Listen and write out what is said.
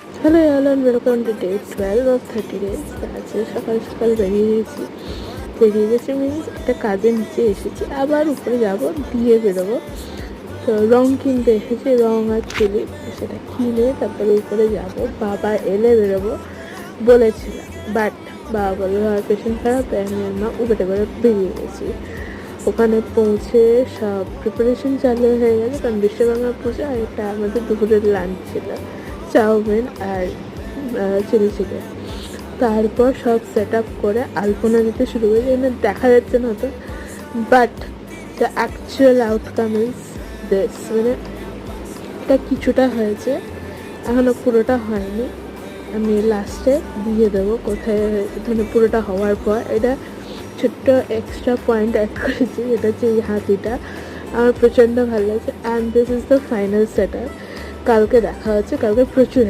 Hello everyone, welcome to day 12 of 30 days. আজকে সকাল সকাল বেরিয়ে গেছি মিনস একটা কাজের নিচে এসেছি, আবার উপরে যাব, দিয়ে বেরোবো। তো রং কিনতে এসেছি, রং আর তুলি, সেটা কিনে তারপরে উপরে যাব। বাবা এলে বেরোবো বলেছিলাম, বাট বাবা বললো আর পেশেন্ট খারাপ, তাই আমি আর মা উবেটে করে বেরিয়ে গেছি। ওখানে পৌঁছে সব প্রিপারেশন চালু হয়ে গেছে, কারণ বিশ্বকর্মা পুজো, আর এটা আমাদের দুপুরের লাঞ্চ ছিল, চাউমিন আর চিলি চিকেন। তারপর সব সেট আপ করে আলপনা দিতে শুরু করেছে, এখানে দেখা যাচ্ছে না তো, but the actual outcome is this, মানে এটা কিছুটা হয়েছে, এখনও পুরোটা হয়নি। আমি লাস্টে দিয়ে দেবো কোথায় হয়েছে, মানে পুরোটা হওয়ার পর। এটা ছোট্ট এক্সট্রা পয়েন্ট অ্যাড করেছি, এটা হচ্ছে এই হাতিটা, আমার প্রচণ্ড ভালো লাগছে। And this is the final set up. কালকে দেখা হচ্ছে, কালকে প্রচুর